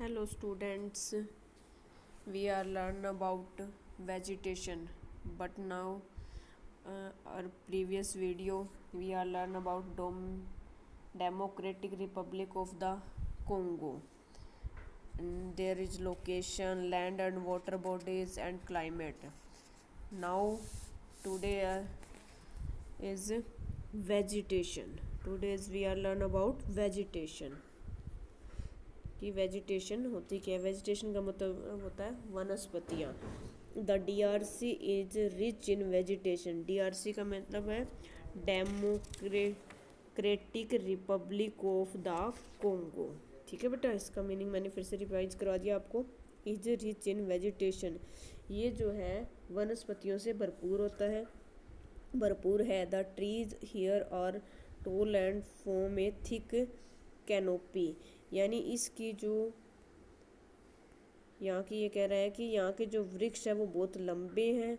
Hello students, we are learn about vegetation, but now our previous video we are learn about Democratic Republic of the Congo. And there is location, land and water bodies and climate. Now today is vegetation. Today's we are learn about vegetation. कि vegetation होती क्या है। Vegetation का मतलब होता है वनस्पतियाँ। The DRC is rich in vegetation. DRC का मतलब है democratic republic of the Congo. ठीक है बेटा, इसका मीनिंग मैंने फिर से रिवाइज करवा दिया आपको। इज रिच इन वेजिटेशन, ये जो है वनस्पतियों से भरपूर है। The trees here are tall and form a thick canopy, यानी इसकी जो यहाँ की ये कह रहा है कि यहाँ के जो वृक्ष है वो बहुत लंबे हैं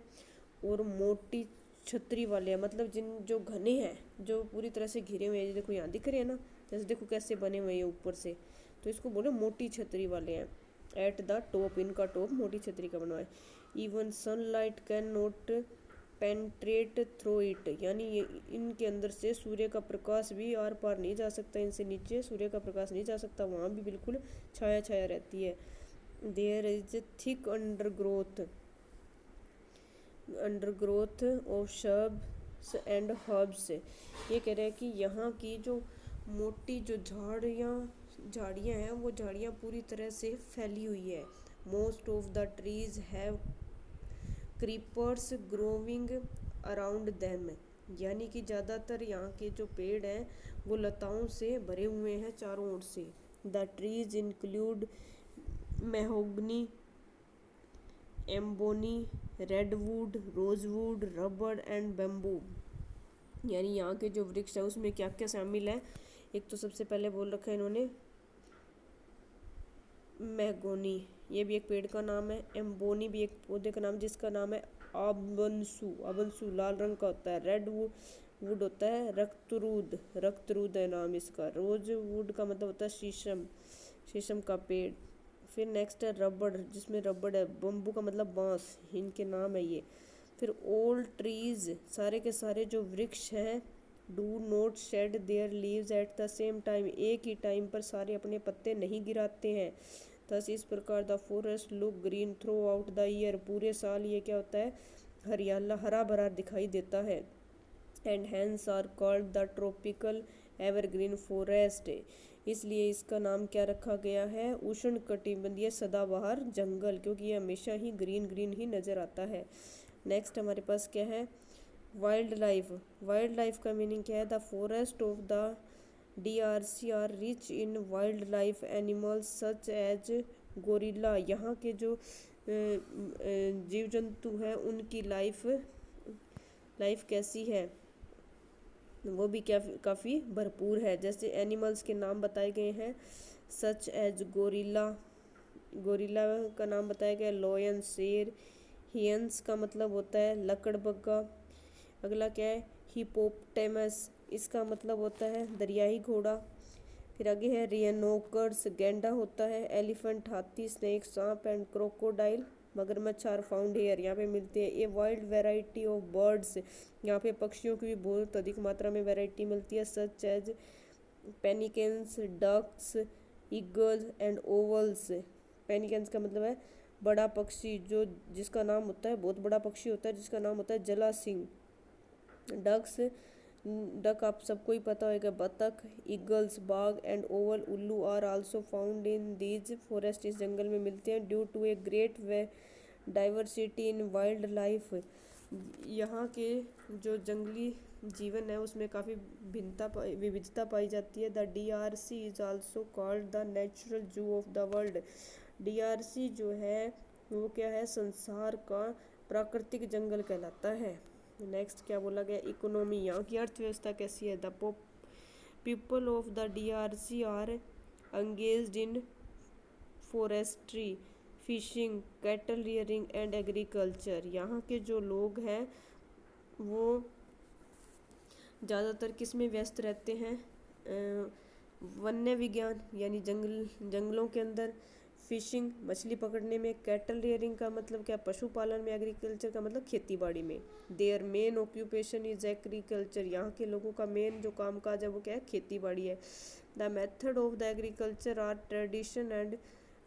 और मोटी छतरी वाले हैं। मतलब जो घने हैं, जो पूरी तरह से घिरे हुए हैं। देखो यहाँ दिख रहे हैं ना, जैसे देखो कैसे बने हुए हैं ऊपर से, तो इसको बोले मोटी छतरी वाले हैं। एट द टॉप, इनका टॉप मोटी छतरी का बना है। Even sunlight can not penetrate through it, यानी ये इनके अंदर से सूर्य का प्रकाश भी आर पार नहीं जा सकता। इनसे नीचे सूर्य का प्रकाश नहीं जा सकता, वहाँ भी बिल्कुल छाया छाया रहती है। There is thick undergrowth of shrubs and herbs. ये कह रहे हैं कि यहाँ की जो मोटी जो झाड़ियाँ हैं वो झाड़ियाँ पूरी तरह से फैली हुई है। Most of the trees have creepers growing around them, यानी कि ज़्यादातर यहाँ के जो पेड़ हैं वो लताओं से भरे हुए हैं चारों ओर से। The trees include mahogany, ebony, redwood, rosewood, rubber and bamboo. यानी यहाँ के जो वृक्ष है उसमें क्या क्या शामिल है। एक तो सबसे पहले बोल रखा है इन्होंने मैगोनी, ये भी एक पेड़ का नाम है। एम्बोनी भी एक पौधे का नाम जिसका नाम है अबनसू लाल रंग का होता है। रेड वुड होता है रक्तरूद है नाम इसका। रोज वुड का मतलब होता है शीशम का पेड़। फिर नेक्स्ट है रबड़, जिसमें रबड़ है। बम्बू का मतलब बांस, इनके नाम है ये। फिर ऑल ट्रीज, सारे के सारे जो वृक्ष हैं, do not shade there leaves at the same time, एक ही टाइम पर सारे अपने पत्ते नहीं गिराते हैं। थस इस प्रकार the forest look green through out the year, पूरे साल ये क्या होता है, हरियाला हरा भरा दिखाई देता है। And hence are called the tropical evergreen forest, इसलिए इसका नाम क्या रखा गया है, उष्ण कटिबंधीय सदाबहार जंगल, क्योंकि ये हमेशा ही ग्रीन ग्रीन ही नज़र आता है। नेक्स्ट हमारे पास क्या है, वाइल्ड लाइफ का मीनिंग क्या है। The forest of the DRC are rich in wildlife animals such as gorilla, यहाँ के जो जीव जंतु हैं उनकी लाइफ कैसी है, वो भी क्या काफ़ी भरपूर है। जैसे एनिमल्स के नाम बताए गए हैं, सच एज गोरिल्ला का नाम बताया गया, लॉयन शेर। हियंस का मतलब होता है लकड़बग्गा। अगला क्या है, हिपोपोटेमस, इसका मतलब होता है दरियाई घोड़ा। फिर आगे है रियनोकर्स, गेंडा होता है। एलिफेंट हाथी, स्नेक सांप एंड क्रोकोडाइल मगरमच्छ आर फाउंड हेयर, यहाँ पे मिलते हैं। A wild variety of birds, यहाँ पे पक्षियों की भी बहुत अधिक मात्रा में वैरायटी मिलती है। Such as pelicans, ducks, eagles and owls. Pelicans का मतलब है बड़ा पक्षी, जो जिसका नाम होता है, बहुत बड़ा पक्षी होता है जिसका नाम होता है जला सिंह। डक आप सबको ही पता होगा, बतख। ईगल्स बाघ एंड ओवल उल्लू are also found in these forest, इस जंगल में मिलते हैं। Due to a great way diversity in wildlife, यहाँ के जो जंगली जीवन है उसमें काफ़ी विविधता पाई जाती है। The DRC is also called the natural zoo of the world, DRC जो है वो क्या है, संसार का प्राकृतिक जंगल कहलाता है। नेक्स्ट क्या बोला गया, इकोनॉमी, यहाँ की अर्थव्यवस्था कैसी है। The people of the DRC are engaged in forestry, fishing, cattle rearing and agriculture, यहाँ के जो लोग हैं वो ज़्यादातर किस में व्यस्त रहते हैं, वन्य विज्ञान यानी जंगलों के अंदर। फिशिंग मछली पकड़ने में, कैटल रेयरिंग का मतलब क्या, पशुपालन में, एग्रीकल्चर का मतलब खेती बाड़ी में। Their main occupation is agriculture, यहाँ के लोगों का मेन जो काम काज है वो क्या है, खेती बाड़ी है। The method of the agriculture are tradition and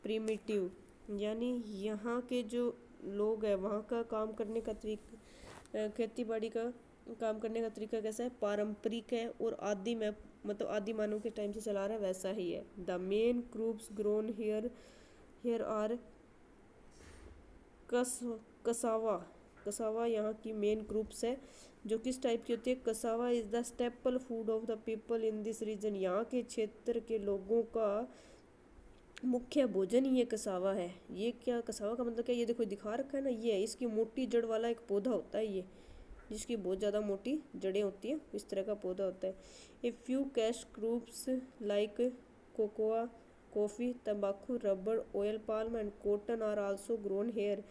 primitive, यानी यहाँ के जो लोग हैं वहाँ का काम करने का तरीका, खेती बाड़ी का काम करने का तरीका कैसा है, पारंपरिक है और आदि में मतलब आदि मानव के टाइम से चला रहा है वैसा ही है। The main crops grown here are cassava, cassava यहाँ की मेन क्रॉप्स है जो किस टाइप की होती है, cassava is the staple food of the people in this region, यहाँ के क्षेत्र के लोगों का मुख्य भोजन ही ये कसावा है। ये क्या कसावा का मतलब क्या, ये देखो दिखा रखा है ना, ये है, इसकी मोटी जड़ वाला एक पौधा होता है ये, जिसकी बहुत ज़्यादा मोटी जड़ें होती हैं, इस तरह का पौधा होता है। A few cash crops like cocoa, coffee, तंबाकू, रबड़, oil palm and cotton are also grown here,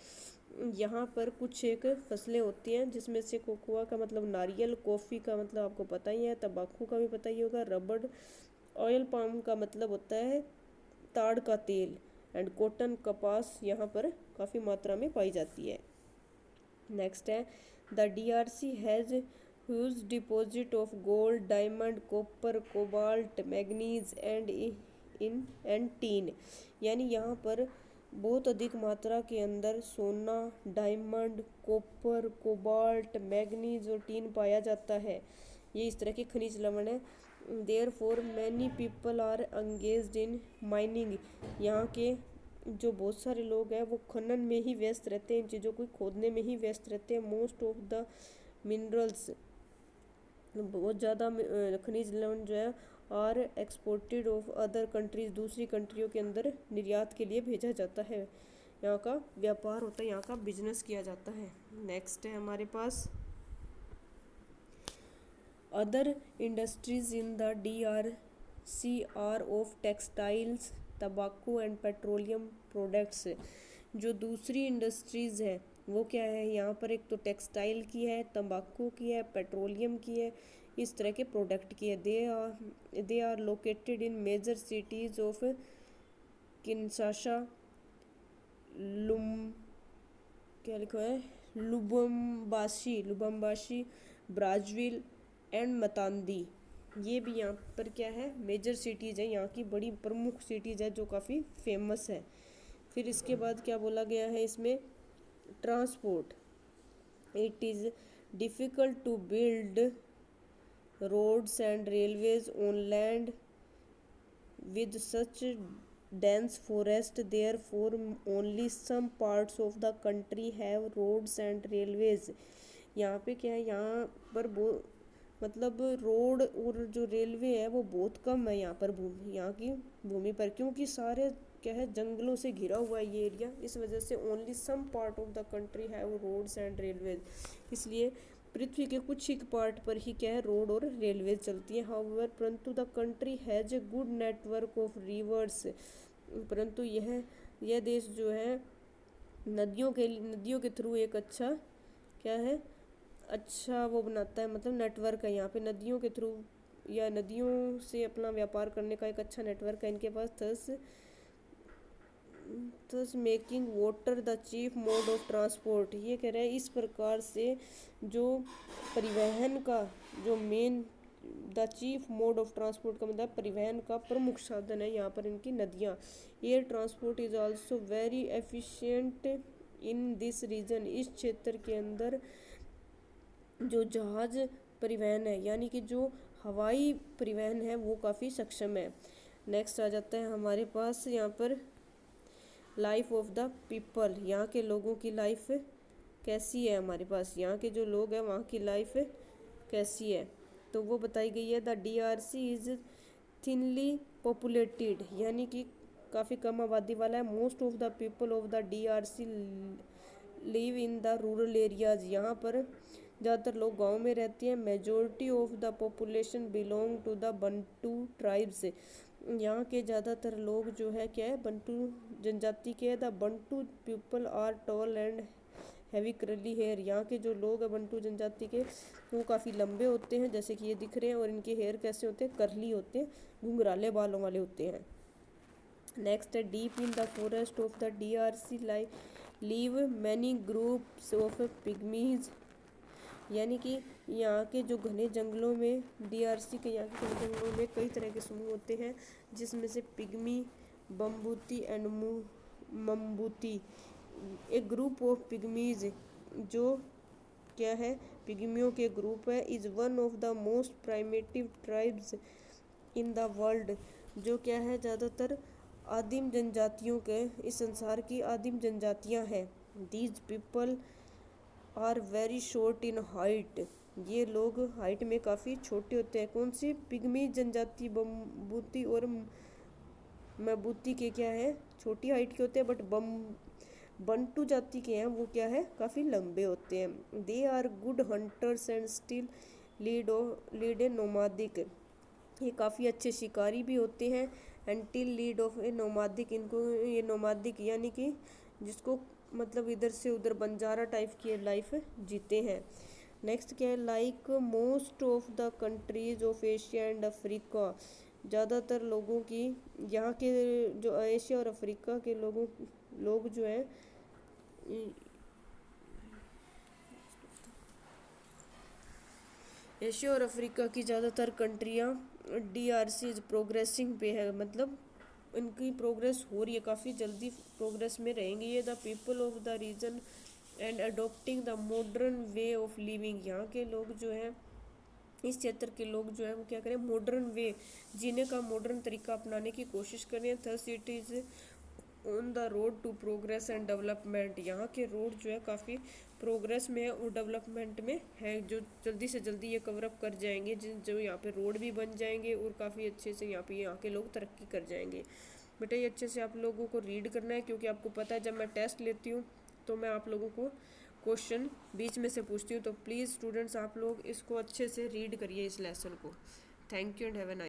यहाँ पर कुछ एक फसलें होती हैं जिसमें से कोकोआ का मतलब नारियल, कॉफ़ी का मतलब आपको पता ही है, तंबाकू का भी पता ही होगा, रबड़, ऑयल पाम का मतलब होता है ताड़ का तेल, एंड कॉटन कपास यहाँ पर काफ़ी मात्रा में पाई जाती है। नेक्स्ट है the DRC has huge deposit of gold, diamond, copper, cobalt, manganese and teen, यानी यहाँ पर बहुत अधिक मात्रा के अंदर सोना, डायमंड, कॉपर, कोबाल्ट, मैग्नीज और टीन पाया जाता है। ये इस तरह के खनिज लवण है। Therefore many people are engaged in mining, यहाँ के जो बहुत सारे लोग हैं वो खनन में ही व्यस्त रहते हैं, इन चीज़ों को खोदने में ही व्यस्त रहते हैं। मोस्ट ऑफ द मिनरल्स, बहुत ज़्यादा खनिज लवण जो है are exported of other countries, दूसरी कंट्रियों के अंदर निर्यात के लिए भेजा जाता है। यहाँ का व्यापार होता है, यहाँ का बिजनेस किया जाता है। नेक्स्ट है हमारे पास other industries in the DRC are of textiles, तंबाकू एंड पेट्रोलियम प्रोडक्ट्स, जो दूसरी इंडस्ट्रीज़ है वो क्या है, यहाँ पर एक तो टेक्सटाइल की है, तंबाकू की है, पेट्रोलियम की है, इस तरह के प्रोडक्ट की है। They are located in major cities of Kinshasa, लुम क्या लिखा है, लुबम्बाशी, ब्राज़ील एंड मतांदी, ये भी यहाँ पर क्या है, मेजर सिटीज़ है, यहाँ की बड़ी प्रमुख सिटीज़ है जो काफ़ी फेमस है। फिर इसके बाद क्या बोला गया है इसमें, transport, it is difficult to build roads and railways on land with such dense forest, therefore only some parts of the country have roads and railways, यहाँ पे क्या है, यहाँ पर मतलब रोड और जो रेलवे है वो बहुत कम है यहाँ पर भूमि, यहाँ की भूमि पर, क्योंकि सारे क्या है जंगलों से घिरा हुआ है ये एरिया, इस वजह से only some part of the country have roads and railways, इसलिए पृथ्वी के कुछ ही पार्ट पर ही क्या है रोड और रेलवे चलती है। हाउएवर, परंतु the country has a good network of reverse, परंतु यह देश जो है नदियों के थ्रू एक अच्छा क्या है, अच्छा वो बनाता है, मतलब नेटवर्क है यहाँ पे नदियों के थ्रू या नदियों से अपना व्यापार करने का एक अच्छा नेटवर्क है इनके पास। Thus making water the chief mode of transport, ये कह रहे हैं इस प्रकार से जो परिवहन का जो main, the chief mode of transport का मतलब परिवहन का प्रमुख साधन है यहाँ पर इनकी नदियाँ। Air transport is also very efficient in this region, इस क्षेत्र के अंदर जो जहाज परिवहन है यानी कि जो हवाई परिवहन है वो काफ़ी सक्षम है। नेक्स्ट आ जाता है हमारे पास यहाँ पर लाइफ ऑफ द पीपल, यहाँ के लोगों की लाइफ कैसी है, हमारे पास यहाँ के जो लोग हैं वहाँ की लाइफ कैसी है, तो वो बताई गई है। The DRC is thinly populated, यानी कि काफ़ी कम आबादी वाला है। Most of the people of the DRC live in the rural areas, यहाँ पर ज़्यादातर लोग गांव में रहते हैं। Majority of the population belong to the Bantu tribes, यहाँ के ज़्यादातर लोग जो है क्या है बंटू जनजाति के। The Bantu people are tall and heavy curly hair, यहाँ के जो लोग हैं बंटू जनजाति के वो काफ़ी लंबे होते हैं जैसे कि ये दिख रहे हैं, और इनके हेयर कैसे होते हैं, करली होते हैं, घुंघराले बालों वाले होते हैं। नेक्स्ट है deep in the forest of the DRC live many groups of pygmies, यानी कि यहाँ के जो घने जंगलों में, DRC के यहाँ के घने जंगलों में कई तरह के समूह होते हैं, जिसमें से पिग्मी, बम्बूती एंड मम्बूती। एक ग्रुप ऑफ पिग्मीज, जो क्या है, पिग्मियों के ग्रुप है, is one of the most primitive tribes in the world, जो क्या है, ज़्यादातर आदिम जनजातियों के, इस संसार की आदिम जनजातियां हैं। These people are very short in height, ये लोग हाइट में काफ़ी छोटे होते हैं। कौन सी? पिग्मी जनजाति, बम्बूती और मैबूती के क्या है, छोटी हाइट के होते हैं, बट बंटू जाति के हैं, वो क्या है, काफ़ी लंबे होते हैं। They are good hunters and still lead a nomadic, ये काफ़ी अच्छे शिकारी भी होते हैं। And till lead of a nomadic, इनको ये नोमादिक यानी कि जिसको मतलब इधर से उधर बंजारा टाइप की लाइफ जीते हैं। नेक्स्ट क्या है, like most of the countries of Asia and Africa, ज़्यादातर लोगों की, यहाँ के जो एशिया और अफ्रीका के लोग जो हैं, एशिया और अफ्रीका की ज़्यादातर कंट्रियाँ DRC प्रोग्रेसिंग पे है, मतलब इनकी प्रोग्रेस हो रही है, काफ़ी जल्दी प्रोग्रेस में रहेंगे ये। The people of the region and adopting the modern way of living, यहाँ के लोग जो हैं, इस क्षेत्र के लोग जो है वो क्या करें, मॉडर्न वे, जीने का मॉडर्न तरीका अपनाने की कोशिश करें। Thus it is on the road to progress and development, यहाँ के रोड जो है काफ़ी प्रोग्रेस में है और डेवलपमेंट में है, जो जल्दी से जल्दी ये कवर अप कर जाएंगे, जो यहाँ पे रोड भी बन जाएंगे और काफ़ी अच्छे से यहाँ के लोग तरक्की कर जाएंगे। बेटा ये अच्छे से आप लोगों को रीड करना है, क्योंकि आपको पता है जब मैं टेस्ट लेती हूँ तो मैं आप लोगों को क्वेश्चन बीच में से पूछती हूँ, तो प्लीज़ स्टूडेंट्स आप लोग इसको अच्छे से रीड करिए, इस लेसन को। Thank you and have a nice